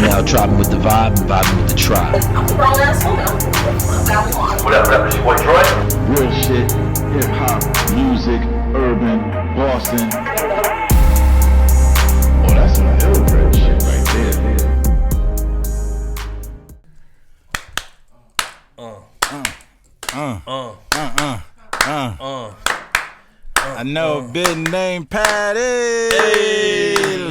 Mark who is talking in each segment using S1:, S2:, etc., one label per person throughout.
S1: now driving with the vibe and vibing with the tribe.
S2: I'm a grown ass woman.
S3: What up, it's your boy Troy.
S4: Real shit, hip hop, music, urban, Boston. Oh, that's some ill-bred shit right there.
S5: I know a bitch named Patty.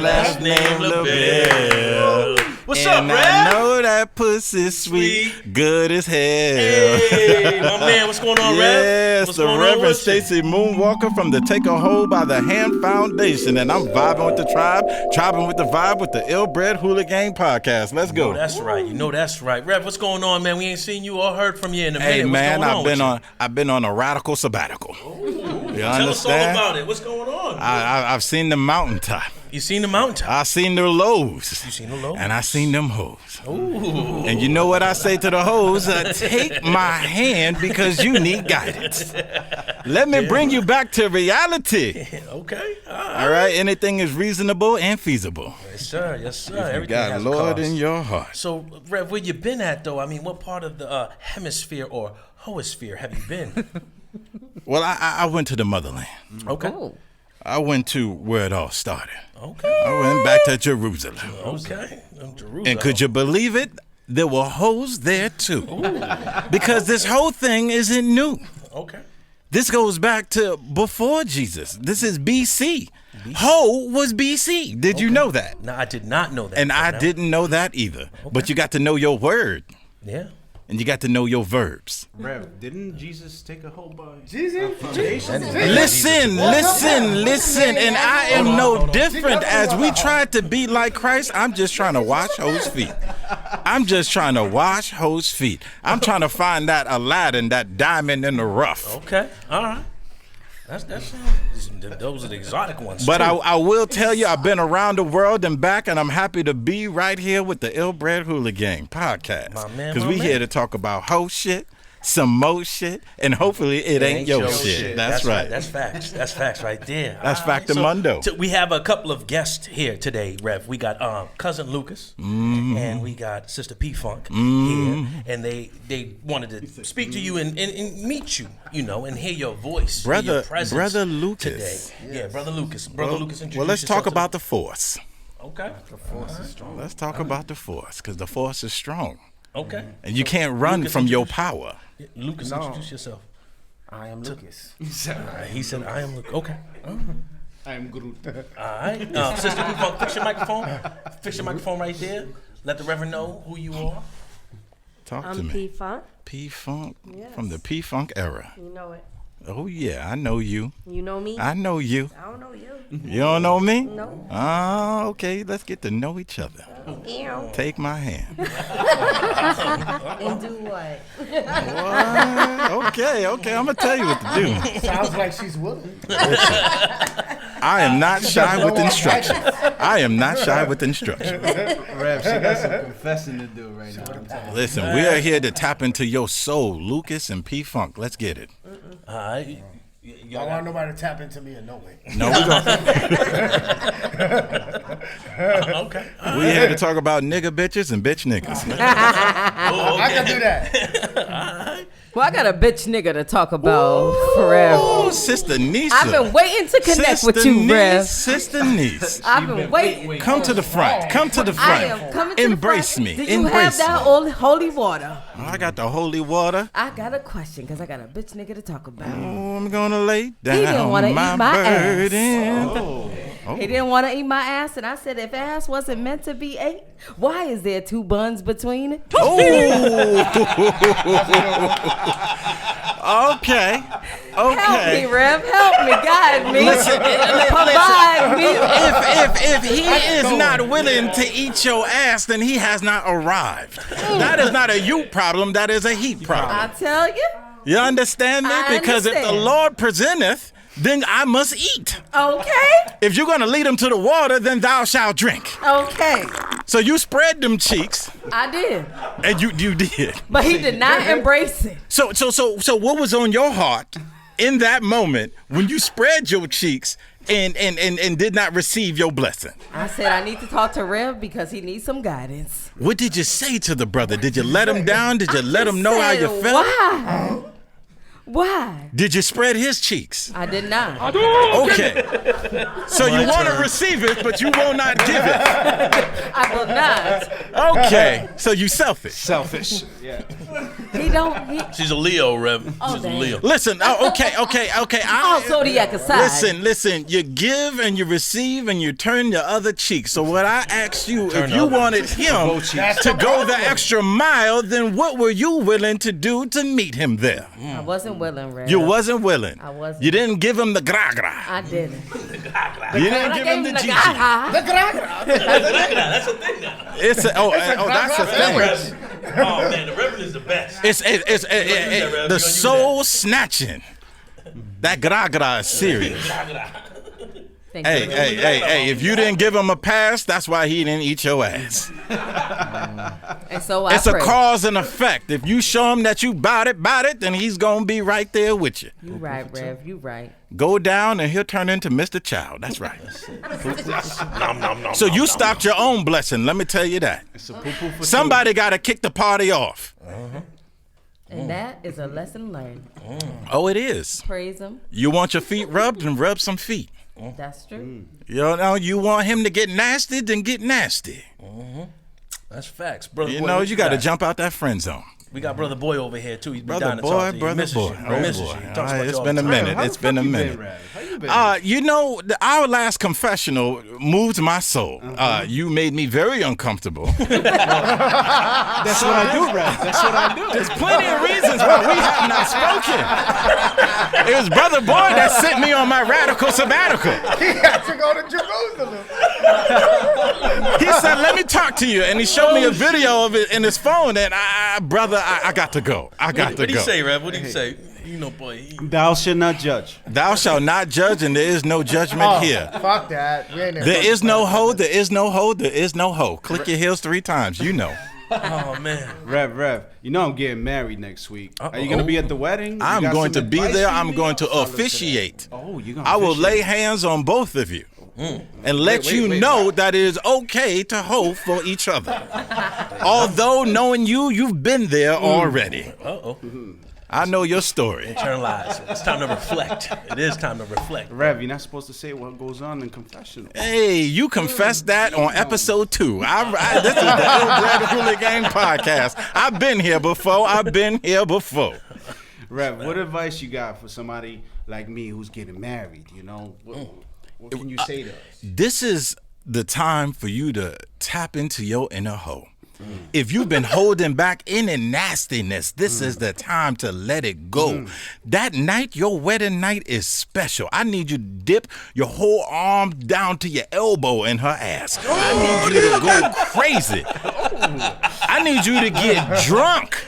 S5: Last name LaBelle.
S6: What's up, Rev?
S5: I know that pussy sweet, good as hell.
S6: Hey, my man, what's going on, Rev?
S5: Yes,
S6: What's
S5: the
S6: going on
S5: Reverend
S6: with you?
S5: Stacy Moonwalker from the Take a Hoe by the Hand Foundation, and I'm vibing with the tribe, tribing with the vibe with the ill-bred Hooligang podcast. Let's go.
S6: Oh, that's right. You know that's right. Rev, what's going on, man? We ain't seen you or heard from you in a minute.
S5: Hey man,
S6: what's going on
S5: I've been on a radical sabbatical. You
S6: Tell us all
S5: understand?
S6: about it. What's going on?
S5: I've seen the mountaintop.
S6: You seen the mountaintop?
S5: I seen the lows.
S6: You seen the lows?
S5: And I seen them hoes.
S6: Ooh.
S5: And you know what I say to the hoes? Take my hand because you need guidance. Let me bring you back to reality.
S6: Okay.
S5: All right? Anything is reasonable and feasible.
S6: Yes, sir. Yes, sir.
S5: You
S6: Everything
S5: got
S6: has
S5: Lord
S6: cost.
S5: in your heart.
S6: So, Rev, where you been at, though? I mean, what part of the hemisphere or hoosphere have you been?
S5: Well, I went to the motherland.
S6: Okay.
S5: I went to where it all started.
S6: Okay.
S5: I went back to Jerusalem.
S6: Okay. Jerusalem.
S5: And could you believe it? There were hoes there too. Because this whole thing isn't new.
S6: Okay.
S5: This goes back to before Jesus. This is BC. Hoe was BC. Did you know that?
S6: No, I did not know that.
S5: And I didn't know that either. But you got to know your word.
S6: Yeah.
S5: And you got to know your verbs.
S7: Rev, didn't Jesus take a whole bunch?
S6: Listen.
S5: And I am no different. As we try to be like Christ, I'm just trying to wash hoes' feet. I'm trying to find that Aladdin, that diamond in the rough.
S6: Okay. All right. Those are the exotic ones.
S5: But
S6: too.
S5: I will tell you, I've been around the world and back, and I'm happy to be right here with the ill-bred Hooligang podcast.
S6: My man,
S5: Because we here to talk about hoe shit, some more shit, and hopefully it ain't your shit. That's right.
S6: That's facts. That's facts right there.
S5: That's factamundo.
S6: So we have a couple of guests here today, Rev. We got cousin Lucas and we got Sister P Funk here, and they wanted to speak to you and meet you, you know, and hear your voice, hear your presence
S5: Brother Lucas
S6: today. Yeah, Brother Lucas. Lucas.
S5: Well, let's talk about the force.
S6: Okay.
S7: The force is strong.
S5: Let's talk about the force, because the force is strong.
S6: Okay.
S5: And you can't run
S6: Lucas,
S5: from your power.
S6: Lucas, introduce yourself.
S7: I am Lucas.
S6: He said, "I am Lucas." Okay.
S7: I am Groot.
S6: All right. Sister P Funk, fix your microphone. Fix your microphone right there. Let the Reverend know who you are.
S5: Talk to
S2: I'm
S5: me.
S2: P-Funk.
S5: P-Funk,
S2: Yes.
S5: from the P-Funk era.
S2: You know it.
S5: Oh, yeah, I know you.
S2: You know me?
S5: I know you.
S2: I don't know you.
S5: You don't know me?
S2: No.
S5: Ah, okay, let's get to know each other.
S2: Ew.
S5: Take my hand.
S2: And do what?
S5: What? Okay, I'm going to tell you what to do.
S7: Sounds like she's willing.
S5: I am not shy with instruction.
S7: Rev, she got some confessing to do right now.
S5: Listen, we are here to tap into your soul, Lucas and P-Funk. Let's get it.
S6: All right.
S7: I don't want nobody to tap into me in no way.
S5: No, we're going
S6: Okay.
S5: we here to talk about nigga bitches and bitch niggas.
S7: I can do that.
S8: Well, I got a bitch nigga to talk about forever.
S5: Oh, Sister Nisa.
S8: I've been waiting to connect with you, Rev.
S5: Sister Niece.
S8: I've been waiting.
S5: Come to the front. Come to the
S8: I
S5: front.
S8: am coming to
S5: Embrace
S8: the
S5: me.
S8: front. Do you
S5: Embrace
S8: have that
S5: me.
S8: old holy water?
S5: I got the holy water.
S8: I got a question because I got a bitch nigga to talk about.
S5: Oh, I'm gonna lay
S8: didn't wanna
S5: down
S8: eat
S5: my
S8: my ass.
S5: burden.
S8: He didn't want to eat my ass, and I said, if ass wasn't meant to be ate, why is there two buns between it?
S5: Okay.
S8: Help me, Rev. Help me. Guide me. Provide me.
S5: If he is not willing to eat your ass, then he has not arrived. That is not a you problem. That is a he
S8: I
S5: problem.
S8: tell you.
S5: You understand me?
S8: I
S5: Because if the
S8: understand.
S5: Lord presenteth, then I must eat.
S8: Okay.
S5: If you're going to lead him to the water, then thou shalt drink.
S8: Okay.
S5: So you spread them cheeks,
S8: I did.
S5: and you did.
S8: But he did not embrace it.
S5: So what was on your heart in that moment when you spread your cheeks and did not receive your blessing?
S8: I said I need to talk to Rev because he needs some guidance.
S5: What did you say to the brother? Did you let him down? Did you let him know how you felt?
S8: Why? Why?
S5: Did you spread his cheeks?
S8: I did not.
S5: Okay. So you want to receive it, but you will not give it.
S8: I will not.
S5: Okay. So you selfish.
S7: Selfish. Yeah.
S8: He don't.
S6: She's a Leo, Rev.
S8: Oh,
S6: She's a
S8: dang.
S6: Leo.
S5: Listen. Okay.
S8: All zodiac aside.
S5: Listen. You give and you receive and you turn your other cheek. So what I asked you,
S6: Turn
S5: if
S6: the
S5: you
S6: other
S5: wanted him to go the extra mile, then what were you willing to do to meet him there?
S8: I wasn't willing, Rev.
S5: You wasn't willing.
S8: I wasn't.
S5: You didn't give him the gra-gra.
S8: I didn't.
S5: You didn't give him the Gigi.
S6: That's a thing now.
S5: That's a thing.
S6: Oh man, the Reverend is the best.
S5: It's the soul snatching. That gra-gra is serious.
S8: Thank you.
S5: Hey, if you didn't give him a pass, that's why he didn't eat your ass.
S8: And so I
S5: It's a
S8: pray.
S5: cause and effect. If you show him that you bout it, then he's going to be right there with you.
S8: You right, Rev. You right.
S5: Go down and he'll turn into Mr. Child. That's right.
S6: Nom, nom, nom,
S5: So
S6: nom,
S5: you
S6: nom,
S5: stopped your own blessing. Let me tell you that.
S7: It's a poo-poo for
S5: Somebody got to kick the party off.
S8: And that is a lesson learned.
S5: Oh, it is.
S8: Praise him.
S5: You want your feet rubbed, and rub some feet.
S8: That's true.
S5: You know, you want him to get nasty, then get nasty.
S6: That's facts, brother.
S5: You
S6: Boy,
S5: know,
S6: what
S5: you got to
S6: got?
S5: jump out that friend zone.
S6: We got brother Boy over here too. He's been
S5: Brother
S6: down to
S5: boy,
S6: talk to you.
S5: brother
S6: Misses
S5: boy.
S6: you, bro.
S5: Oh,
S6: Misses
S5: boy.
S6: you. He
S5: All
S6: talks
S5: right,
S6: about
S5: it's
S6: you all
S5: been
S6: the
S5: a
S6: time.
S5: minute. It's been a
S7: How you
S5: minute.
S7: been, Rev? How you been?
S5: You know, our last confessional moved my soul. You made me very uncomfortable.
S7: That's what I do, Rev. That's what I do.
S5: There's plenty of reasons why we have not spoken. It was Brother Boy that sent me on my radical sabbatical.
S9: He had to go to Jerusalem.
S5: He said, "Let me talk to you," and he showed me a video of it in his phone. And I got to go. I got
S6: What
S5: to
S6: did he
S5: go.
S6: say, Rev? What did he say? You know, boy.
S7: Thou shalt not judge.
S5: Thou shalt not judge, and there is no judgment here.
S9: Fuck that. We ain't
S5: There is no hoe. There is no hoe. There is no hoe. Click your heels 3 times. You know.
S6: Oh man.
S7: Rev, you know I'm getting married next week. Are you gonna be at the wedding? You
S5: I'm
S7: got
S5: going
S7: some
S5: to be
S7: advice
S5: there.
S7: for
S5: I'm
S7: me?
S5: going to officiate.
S7: Oh, you gonna?
S5: I will
S7: officiate.
S5: lay hands on both of you and let
S7: Wait,
S5: you
S7: wait,
S5: know
S7: wait.
S5: that it is okay to hoe for each other. Although knowing you've been there already.
S6: Uh-oh.
S5: I know your story.
S6: Internalize. It's time to reflect. It is time to reflect.
S7: Rev, you're not supposed to say what goes on in confessional.
S5: Hey, you confessed that on episode 2. This is the ill-bred Hooligang podcast. I've been here before.
S7: Rev, what advice you got for somebody like me who's getting married? You know, what can you say to us?
S5: This is the time for you to tap into your inner hoe. If you've been holding back any nastiness, this is the time to let it go. That night, your wedding night, is special. I need you to dip your whole arm down to your elbow in her ass. I need you to go crazy. I need you to get drunk.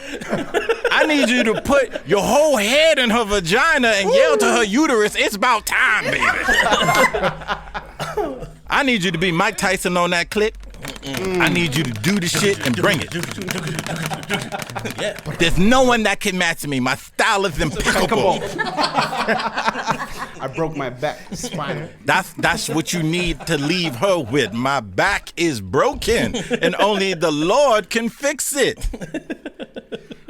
S5: I need you to put your whole head in her vagina and yell to her uterus, "It's about time, baby." I need you to be Mike Tyson on that clip. I need you to do the shit and bring it. There's no one that can match me. My style is impeccable.
S7: I broke my back. Spinal.
S5: That's what you need to leave her with. My back is broken, and only the Lord can fix it.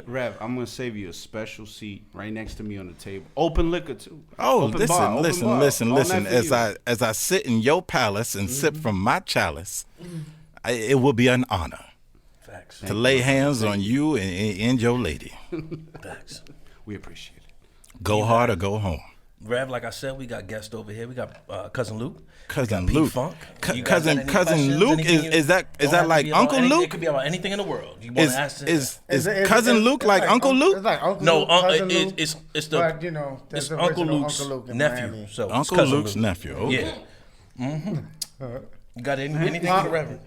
S7: Rev, I'm gonna save you a special seat right next to me on the table. Open liquor too.
S5: Oh,
S7: Open bar, open bar.
S5: listen.
S7: All night for you.
S5: As I sit in your palace and sip from my chalice, it will be an honor
S6: Facts.
S5: to lay hands on you and your lady.
S6: Facts.
S7: We appreciate it.
S5: Go hard or go home.
S6: Rev, like I said, we got guests over here. We got cousin Luke.
S5: Cousin
S6: P
S5: Luke.
S6: Funk. You guys got
S5: Cousin
S6: any questions?
S5: Luke
S6: Anything
S5: is that
S6: don't have to
S5: like
S6: be about
S5: Uncle
S6: anything-
S5: Luke?
S6: It could be about anything in the world. You want to ask?
S5: Is Cousin Luke like Uncle Luke?
S9: It's like Uncle
S6: No,
S9: Luke, cousin
S6: it's
S9: Luke,
S6: it's the
S9: but, you know,
S6: it's
S9: there's the
S6: Uncle
S9: original
S6: Luke's
S9: Uncle Luke in
S6: nephew.
S9: Miami.
S6: So it's
S5: Uncle
S6: cousin
S5: Luke's
S6: Luke.
S5: nephew. Okay.
S6: Yeah. You got anything for the Reverend?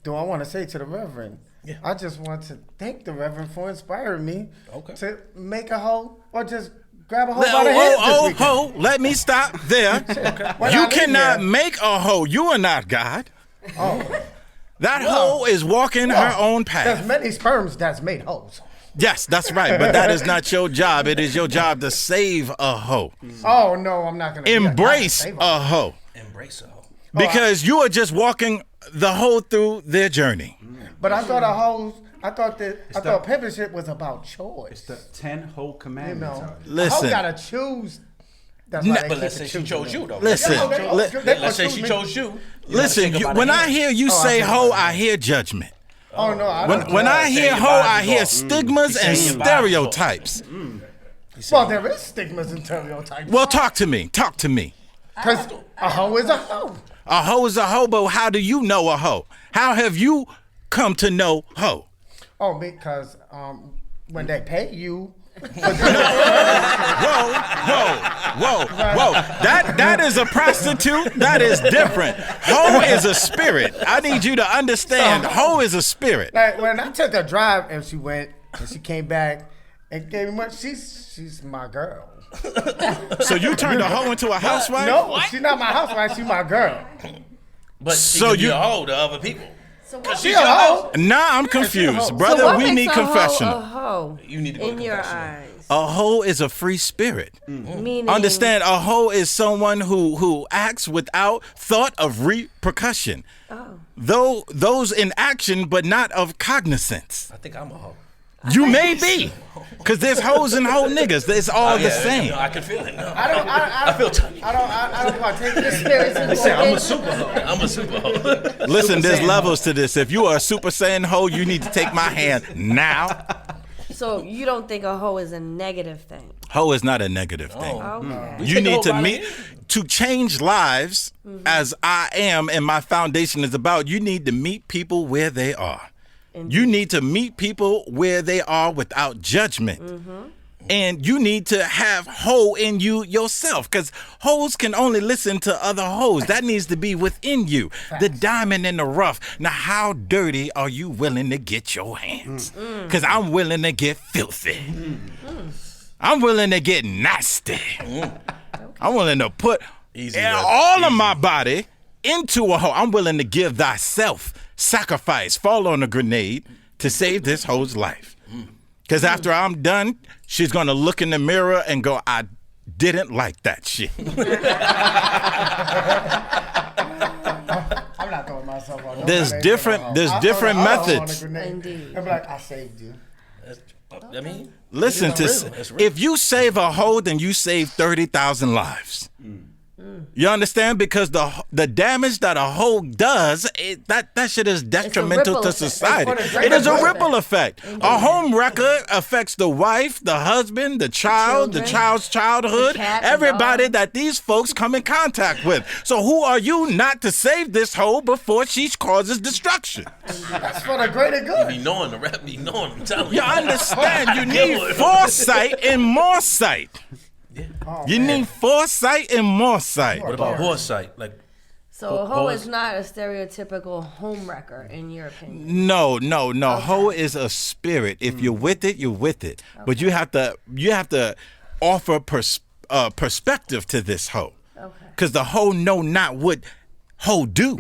S9: Do I want to say to the Reverend?
S6: Yeah.
S9: I just want to thank the Reverend for inspiring me
S6: Okay.
S9: to make a hoe or just grab a hoe by the head this weekend.
S5: Ho, let me stop there.
S9: When
S5: You
S9: I leave
S5: cannot
S9: here-
S5: make a hoe. You are not God.
S9: Oh,
S5: That hoe is walking her own
S9: there's
S5: path.
S9: many sperms that's made hoes.
S5: Yes, that's right. But that is not your job. It is your job to save a hoe.
S9: Oh no, I'm not gonna
S5: Embrace a hoe.
S6: embrace a hoe.
S5: Because you are just walking the hoe through their journey.
S9: But I thought I thought pimping shit was about choice.
S7: It's the 10 whole
S9: You
S7: commandments.
S9: know,
S5: Listen.
S9: a hoe gotta choose. That's why they
S6: But
S9: keep
S6: let's
S9: it
S6: say she
S9: choosing
S6: chose
S9: them.
S6: you, though.
S5: Listen,
S6: Let's say she chose you.
S5: Listen, when I hear you say hoe, I hear judgment.
S9: Oh no! I don't
S5: When I hear
S6: your
S5: hoe, I
S6: Bible
S5: hear
S6: off.
S5: stigmas
S6: He's
S5: and
S6: saying your Bible
S5: stereotypes.
S9: well, there is stigmas and stereotypes.
S5: Well, talk to me. Talk to me.
S9: Because a hoe is a hoe.
S5: A hoe is a hoe, but how do you know a hoe? How have you come to know hoe?
S9: Oh, because when they pay you.
S5: Whoa. That is a prostitute. That is different. Hoe is a spirit. I need you to understand. Hoe is a spirit.
S9: Like when I took a drive and she went and she came back and gave me money, she's my girl.
S5: So you turned a hoe into a housewife?
S9: No, she's not my housewife. She's my girl.
S6: But she
S5: So
S6: could be
S5: you-
S6: a hoe to other people.
S2: So
S6: Cause
S2: what,
S6: she's
S9: She a
S6: your
S9: hoe.
S6: house.
S5: Nah, I'm confused.
S2: so
S5: Brother,
S2: what
S5: we
S2: makes
S5: need
S2: a hoe
S5: confessional.
S2: a hoe
S6: You need to go
S2: in
S6: to
S2: your
S6: confessional.
S2: eyes?
S5: A hoe is a free spirit.
S2: Meaning,
S5: Understand, a hoe is someone who acts without thought of repercussion. Though those in action, but not of cognizance.
S6: I think I'm a hoe.
S5: You may be, because there's hoes and hoe niggas. It's all the same.
S6: I can feel it. No.
S9: I
S6: feel touchy.
S9: I don't partake in this.
S6: I'm a super hoe. I'm a super hoe.
S5: Listen, there's levels to this. If you are a Super Saiyan hoe, you need to take my hand now.
S2: So you don't think a hoe is a negative thing?
S5: Hoe is not a negative thing.
S2: Okay.
S5: You need to meet to change lives as I am and my foundation is about. You need to meet people where they are. You need to meet people where they are without judgment. And you need to have hoe in you yourself, because hoes can only listen to other hoes. That needs to be within you. The diamond in the rough. Now, how dirty are you willing to get your hands? Because I'm willing to get filthy. I'm willing to get nasty. I'm willing to put all of my body into a hoe. I'm willing to give thyself, sacrifice, fall on a grenade to save this hoe's life. Because after I'm done, she's going to look in the mirror and go, I didn't like that shit.
S9: I'm not throwing myself on.
S5: There's different methods.
S2: Indeed.
S9: I'm like, I saved you.
S6: I mean,
S5: Listen to,
S6: It's real.
S5: if you save a hoe, then you save 30,000 lives. You understand? Because the damage that a hoe does, that shit is detrimental
S2: ripple
S5: to
S2: effect.
S5: society.
S9: It's for the
S5: It is a
S9: greater
S5: ripple effect. A home wrecker affects the wife, the husband, the child, the
S2: children,
S5: child's childhood,
S2: the cat, the
S5: everybody
S2: dog.
S5: that these folks come in contact with. So who are you not to save this hoe before she causes destruction?
S9: That's for the greater good.
S6: be knowing the rap, be knowing. I'm telling you.
S5: You understand? You need foresight and more sight. You need foresight and more sight.
S6: What about horse sight? Like,
S2: So a hoe is not a stereotypical home wrecker, in your opinion.
S5: No. Hoe is a spirit. If you're with it, you're with it. But you have to offer perspective to this hoe.
S2: Okay.
S5: Because the hoe know not what hoe do.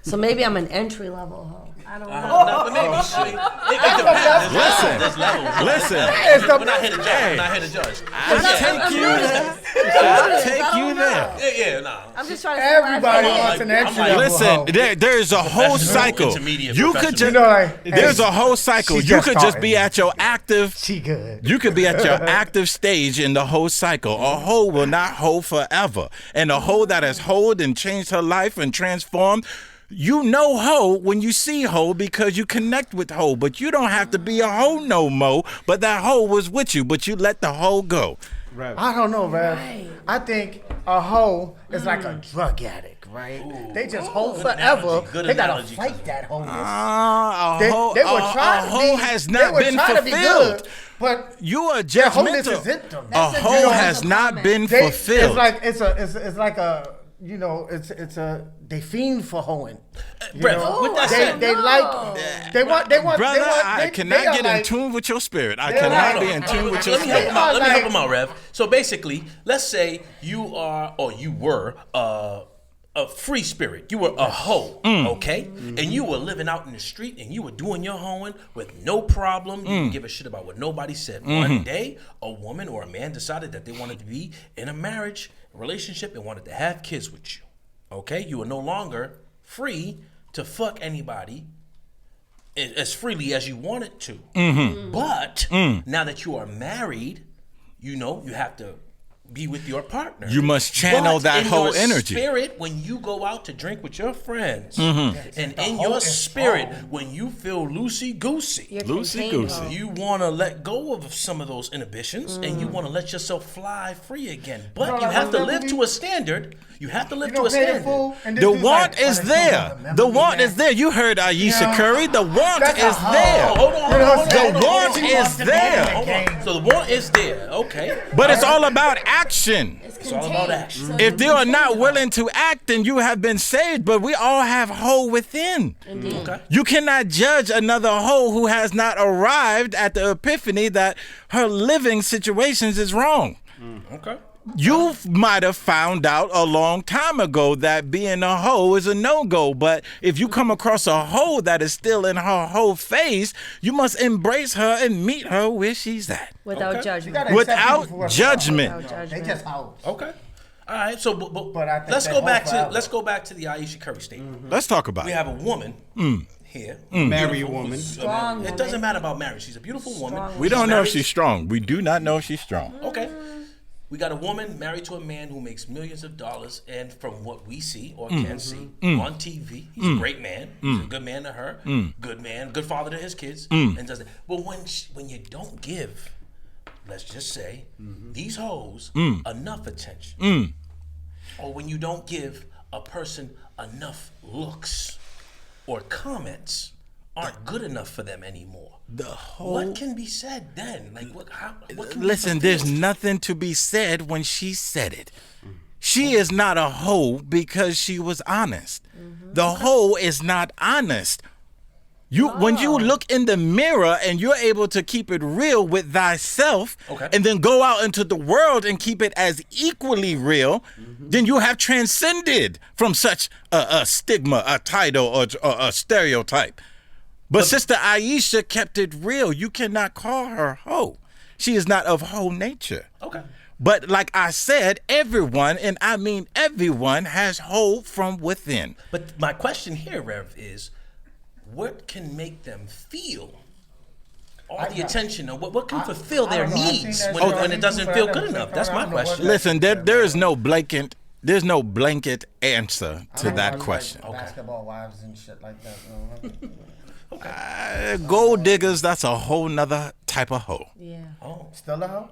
S2: So maybe I'm an entry level hoe. I don't know.
S6: no, but maybe she. It depends.
S5: Listen.
S6: We're not here to judge. We're not here to judge.
S5: I'll take you there. I'll take you there.
S6: Yeah, nah.
S2: I'm just trying to.
S9: Everybody
S6: I'm
S9: wants
S6: like-
S9: an entry
S6: I'm
S9: level
S5: Listen,
S9: hoe.
S5: there's a whole cycle.
S6: intermediate,
S5: You could
S6: professional.
S5: just
S9: You know, like,
S5: there's
S9: hey,
S5: a whole cycle.
S9: she
S5: You
S9: just
S5: could just be
S9: started.
S5: at your active.
S9: She good.
S5: You could be at your active stage in the whole cycle. A hoe will not hoe forever. And a hoe that has hoed and changed her life and transformed, you know hoe when you see hoe because you connect with hoe. But you don't have to be a hoe no more. But that hoe was with you, but you let the hoe go.
S9: I don't know, man. I think a hoe is like a drug addict, right? They just hold forever.
S6: analogy, good
S9: They gotta
S6: analogy,
S9: fight that wholeness.
S5: A hoe,
S9: They would try
S5: a
S9: to
S5: hoe
S9: be,
S5: has
S9: they
S5: not
S9: would
S5: been
S9: try to be
S5: fulfilled.
S9: good, but
S5: You are
S9: their wholeness
S5: judgmental.
S9: is in them.
S5: A hoe has not been
S9: They,
S5: fulfilled.
S9: it's like a you know it's a they fiend for hoeing. You
S6: Brett,
S9: know?
S6: with that
S9: they
S6: said,
S9: they like they want
S5: Brother, I
S9: they
S5: cannot
S9: are
S5: get in
S9: like-
S5: tune with your spirit. I
S9: They're
S5: cannot
S9: like-
S5: be in tune with your
S6: Let me help
S5: spirit.
S6: him out. Let me
S9: Like-
S6: help him out, Rev. So basically, let's say you are or you were a free spirit. You were a hoe, okay? And you were living out in the street and you were doing your hoeing with no problem. You didn't give a shit about what nobody said. One day, a woman or a man decided that they wanted to be in a marriage relationship and wanted to have kids with you. Okay, you are no longer free to fuck anybody as freely as you wanted to. But now that you are married, you have to be with your partner.
S5: You must channel
S6: But
S5: that
S6: in
S5: whole
S6: your
S5: energy.
S6: Spirit, when you go out to drink with your friends, and in your spirit, when you feel loosey goosey, you want to let go of some of those inhibitions, and you want to let yourself fly free again. But you have to live to a standard. You have to live to a standard.
S5: The want is there. The want is there. You heard Aisha Curry. The want is there.
S6: Hold on.
S5: The want is there.
S6: So the want is there. Okay.
S5: But it's all about action.
S6: It's all about action.
S5: If they are not willing to act, then you have been saved. But we all have hoe within.
S6: Okay.
S5: You cannot judge another hoe who has not arrived at the epiphany that her living situations is wrong.
S6: Okay.
S5: You might have found out a long time ago that being a hoe is a no-go, but if you come across a hoe that is still in her hoe phase, you must embrace her and meet her where she's at.
S2: Without judgment.
S5: Without judgment.
S9: They just hoes.
S6: Okay. All right. So,
S9: But I think
S6: let's
S9: they
S6: go
S9: hope
S6: back to
S9: forever.
S6: the Aisha Curry statement.
S5: Let's talk about
S6: We
S5: it.
S6: have a woman here,
S7: Married
S6: beautiful,
S7: woman.
S6: who's-
S2: Strong
S6: It
S2: woman.
S6: doesn't matter about marriage. She's a beautiful woman.
S2: Strong
S5: We don't know if
S6: married.
S5: she's strong. We do not know if she's strong.
S6: Okay. We got a woman married to a man who makes millions of dollars, and from what we see or can see on TV, he's a great man. He's a good man to her, good man, good father to his kids, and does that. But when you don't give, let's just say, these hoes enough attention, or when you don't give a person enough looks or comments, aren't good enough for them anymore. What can be said then? Like what can
S5: Listen,
S6: be
S5: there's
S6: fulfilled?
S5: nothing to be said when she said it. She is not a hoe because she was honest. The hoe is not honest. When you look in the mirror and you're able to keep it real with thyself, and then go out into the world and keep it as equally real, then you have transcended from such a stigma, a title, or a stereotype. But Sister Aisha kept it real. You cannot call her hoe. She is not of hoe nature.
S6: Okay.
S5: But like I said, everyone, and I mean everyone, has hoe from within.
S6: But my question here, Rev, is what can make them feel all the attention? Or what can fulfill their needs when it doesn't feel good enough? That's my question.
S5: Listen, there is no blanket. There's no blanket answer to that question.
S9: Basketball wives and shit like that.
S5: Gold diggers, that's a whole nother type of hoe.
S2: Yeah.
S9: Still a hoe?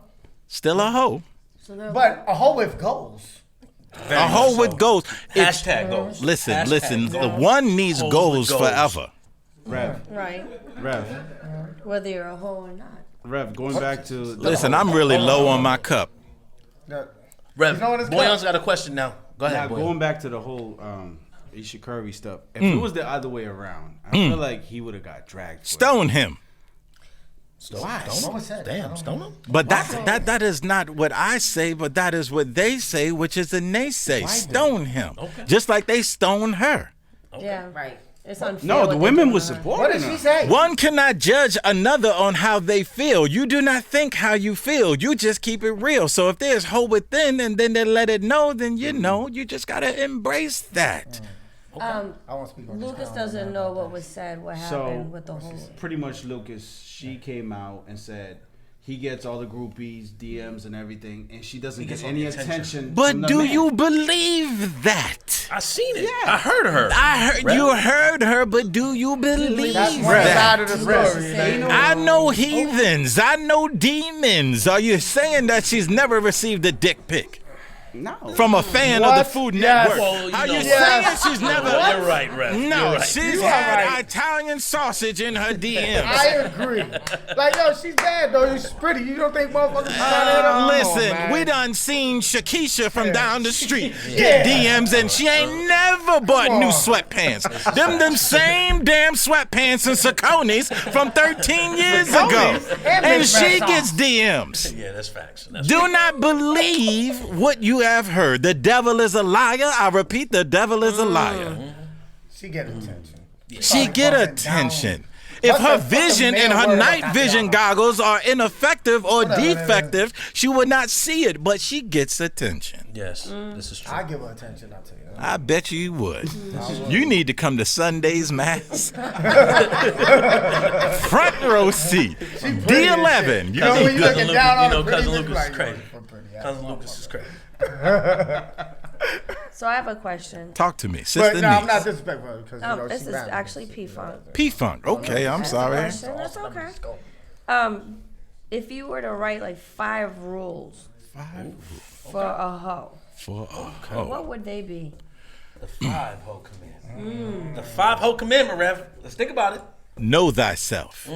S5: Still a hoe.
S9: But a hoe with goals.
S5: A hoe with goals.
S6: Hashtag goals.
S5: Listen,
S6: Hashtag
S5: the one needs
S6: Hoes
S5: goals
S6: with goals.
S5: forever.
S7: Rev,
S2: Right.
S7: Rev,
S2: Whether you're a hoe or not.
S7: Rev. Going back to
S5: Listen, I'm really low on my cup.
S6: Rev,
S9: You know what it's
S6: Boyan's
S9: called?
S6: got a question now. Go ahead,
S7: now,
S6: Boyan.
S7: going back to the whole Aisha Curry stuff. If it was the other way around, I feel like he would have got dragged. For
S5: Stone him.
S9: Why? What was that?
S6: Damn, stone him?
S5: But that is not what I say, but that is what they say, which is a naysay. Stone him.
S6: Okay.
S5: Just like they stone her.
S2: Yeah. Right. It's unfair.
S7: No,
S2: what
S7: the
S2: they're
S7: women
S2: doing
S7: was
S2: to her.
S9: What
S7: supporting
S9: did she
S7: her.
S9: say?
S5: One cannot judge another on how they feel. You do not think how you feel. You just keep it real. So if there's hope within and then they let it know, then you know, you just got to embrace that.
S9: I won't speak on this.
S2: Lucas doesn't know what was said, what happened with the whole.
S7: Pretty much, Lucas, she came out and said he gets all the groupies, DMs, and everything, and she doesn't
S6: gets
S7: get
S6: all
S7: any
S6: the attention.
S7: attention.
S5: But
S7: from the
S5: do
S7: man.
S5: you believe that?
S6: I seen it. I heard her.
S5: You heard her, but do you believe
S9: That's one
S5: that?
S9: side of the story.
S5: I know heathens. I know demons. Are you saying that she's never received a dick pic
S7: No.
S5: from a fan of the Food
S9: Yes.
S5: Network?
S6: Well, you
S5: Are
S6: know
S5: you
S6: what?
S5: saying she's never?
S6: You're right, Rev.
S5: No,
S6: You're right.
S5: she's
S9: You are
S5: had
S9: right.
S5: Italian sausage in her DMs.
S9: I agree. Like, yo, she's bad, though. She's pretty. You don't think motherfuckers is trying to hit her?
S5: Listen, we done seen Shakisha from down the street get DMs, and she ain't never bought new sweatpants. Them same damn sweatpants and Saucony's from 13 years ago. And she gets DMs.
S6: Yeah, that's facts. That's
S5: Do not believe what you have heard. The devil is a liar. I repeat, the devil is a liar.
S9: She get attention.
S5: She get attention. If
S9: What's
S5: her
S9: that fucking
S5: vision and
S9: man
S5: her
S9: word
S5: night
S9: about
S5: vision
S9: that?
S5: goggles are ineffective or
S9: Whatever.
S5: defective, she would not see it, but she gets attention.
S6: Yes, this is true.
S9: I give her attention. I'll tell you.
S5: I bet you would. You need to come to Sunday's Mass. Front row seat. D11. You
S9: Know when
S5: need
S9: you
S5: to-
S9: looking down on
S6: You know,
S9: the
S6: Cousin
S9: pretty,
S6: Lucas is
S9: like,
S6: crazy.
S9: we're pretty.
S6: Cousin Lucas is crazy.
S2: So I have a question.
S5: Talk to me,
S9: But
S5: sister.
S9: no, I'm
S5: niece.
S9: not disrespectful because you know
S2: This
S9: she
S2: is
S9: married me.
S2: actually P-Funk.
S5: P-Funk. Okay, I'm sorry.
S2: Question, that's okay. If you were to write like 5 rules for a hoe,
S5: For
S2: what would they be?
S6: The 5 Hoe commandment. The 5 Hoe commandment, Rev. Let's think about it.
S5: know thyself.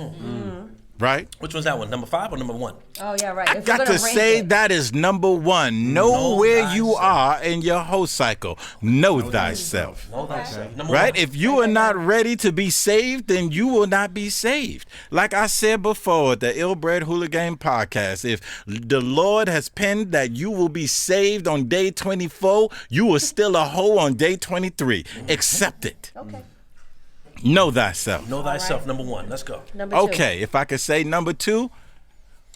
S5: Right?
S6: Which one's that one? Number 5 or number 1?
S2: Oh yeah, right.
S5: I
S2: If you're
S5: got
S2: gonna
S5: to
S2: rank
S5: say
S2: it.
S5: that is number 1. Know where you are in your whole cycle. Know thyself.
S6: Know thyself. Number
S5: Right?
S6: 1.
S5: If you are not ready to be saved, then you will not be saved. Like I said before, the ill-bred Hooligang podcast, if the Lord has penned that you will be saved on day 24, you are still a hoe on day 23. Accept it.
S2: Okay.
S5: Know thyself.
S6: Know thyself. Number 1. Let's go.
S2: Number 2.
S5: Okay, if I could say number 2,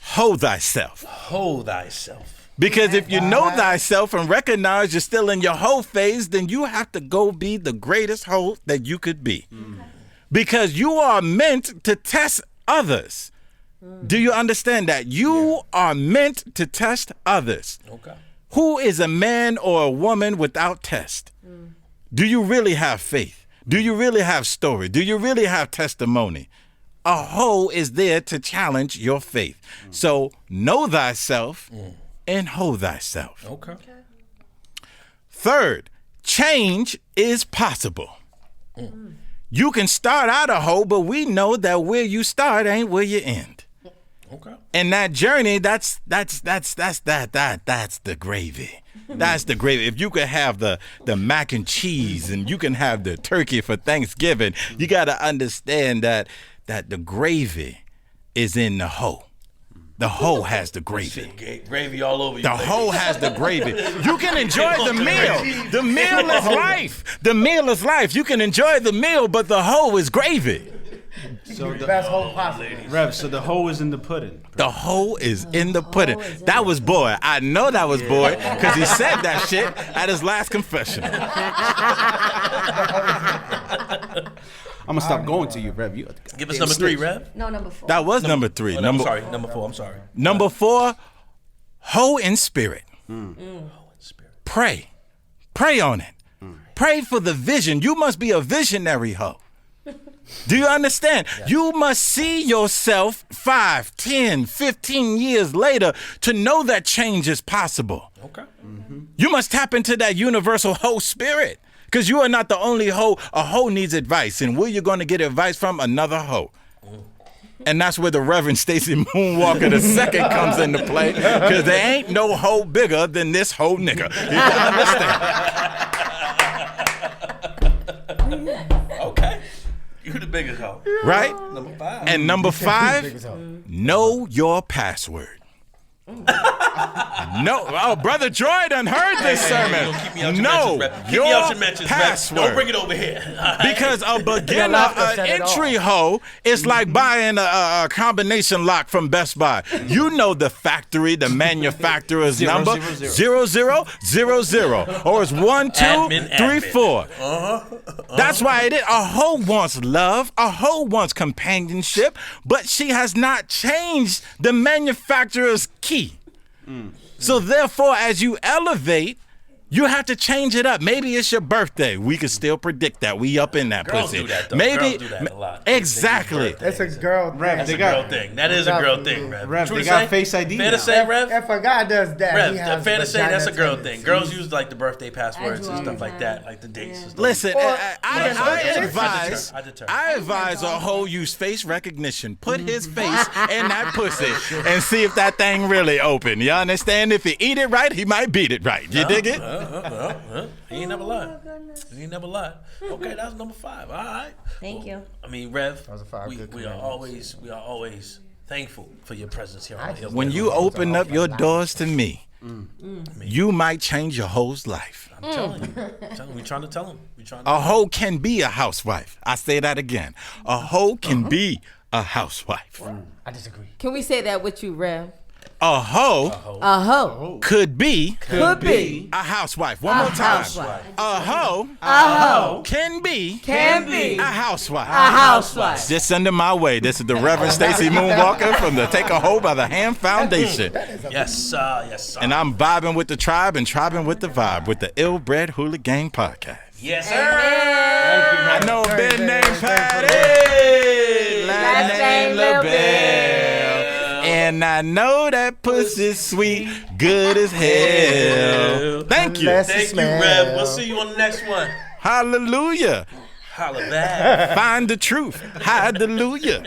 S5: hoe thyself.
S6: Hoe thyself.
S5: Because if you know thyself and recognize you're still in your hoe phase, then you have to go be the greatest hoe that you could be. Because you are meant to test others. Do you understand that? You are meant to test others.
S6: Okay.
S5: Who is a man or a woman without test? Do you really have faith? Do you really have story? Do you really have testimony? A hoe is there to challenge your faith. So know thyself and hoe thyself.
S6: Okay.
S5: Third, change is possible. You can start out a hoe, but we know that where you start ain't where you end.
S6: Okay.
S5: And that journey, that's the gravy. That's the gravy. If you could have the mac and cheese and you can have the turkey for Thanksgiving, you got to understand that the gravy is in the hoe. The hoe has the gravy.
S6: Gravy all over you.
S5: The hoe has the gravy. You can enjoy the meal. The meal is life. The meal is life. You can enjoy the meal, but the hoe is gravy.
S7: So the
S9: Best whole possible.
S7: Rev, so the hoe is in the pudding.
S5: The hoe is in the pudding. That was Boy. I know that was Boy because he said that shit at his last confession.
S7: I'm gonna stop going to you, Rev. You
S6: Give us number 3, Rev.
S2: No, number 4.
S5: That was number 3.
S6: I'm sorry. Number 4. I'm sorry.
S5: Number 4, hoe in spirit. Pray. Pray on it. Pray for the vision. You must be a visionary hoe. Do you understand? Yes. You must see yourself 5, 10, 15 years later to know that change is possible.
S6: Okay.
S5: You must tap into that universal hoe spirit because you are not the only hoe. A hoe needs advice. And where you going to get advice from? Another hoe. And that's where the Reverend Stacy Moonwalker II comes into play because there ain't no hoe bigger than this hoe nigga. You understand?
S6: Okay. You the biggest hoe.
S5: Right?
S6: Number 5.
S5: And number 5, know your password. No, oh, Brother Joy done heard this sermon. No, your password.
S6: Don't bring it over here.
S5: Because a beginner, an entry hoe is like buying a combination lock from Best Buy. You know the factory, the manufacturer's number 0000, or it's 1 2 3 4. That's why it is. A hoe wants love. A hoe wants companionship, but she has not changed the manufacturer's key. So therefore, as you elevate, you have to change it up. Maybe it's your birthday. We can still predict that. We up in that
S6: Girls
S5: pussy.
S6: do that, though.
S5: Maybe
S6: Girls do that a lot.
S5: Exactly.
S9: That's a girl thing.
S7: Rev,
S6: That's
S7: they
S6: a
S7: got
S6: girl thing. That is a girl thing, Rev.
S7: Rev,
S6: True
S7: they
S6: to
S7: got
S6: say?
S7: Face ID
S6: Fair
S7: now.
S6: to say, Rev?
S9: If a guy does that,
S6: Rev,
S9: he has
S6: fair to say that's a
S9: vagina
S6: girl thing.
S9: tendencies.
S6: Girls use like the birthday passwords and
S2: do
S6: stuff
S2: all
S6: like
S2: the
S6: that,
S2: time.
S6: like the dates and stuff.
S5: Listen, I advise
S6: deter.
S5: a hoe use face recognition. Put his face in that pussy and see if that thing really open. You understand? If he eat it right, he might beat it right. You dig it?
S6: He ain't never lied. He ain't never lied. Okay, that's number 5. All right.
S2: Thank you.
S6: I mean, Rev,
S9: was a 5 good
S6: we are always thankful for your presence here on the Hill.
S5: When you open up your doors to me, you might change your hoe's life.
S6: I'm telling you. We trying to tell him.
S5: A hoe can be a housewife. I say that again. A hoe can be a housewife.
S9: I disagree.
S8: Can we say that with you, Rev?
S5: A hoe
S8: A hoe
S5: could be
S8: could be
S5: a housewife. One more time.
S8: housewife.
S5: A hoe can be a housewife.
S8: a housewife.
S5: Just send them my way. This is the Reverend Stacy Moonwalker from the Take a Hoe by the Ham Foundation.
S6: Yes, sir. Yes, sir.
S5: And I'm vibing with the tribe and tribing with the vibe with the ill-bred Hooligang podcast.
S6: Yes, sir.
S5: I know a big name Patty. Last name LaBelle. And I know that pussy's sweet, good as hell. Thank you.
S6: Thank you, Rev. We'll see you on the next one.
S5: Hallelujah.
S6: Holla back.
S5: Find the truth. Hallelujah.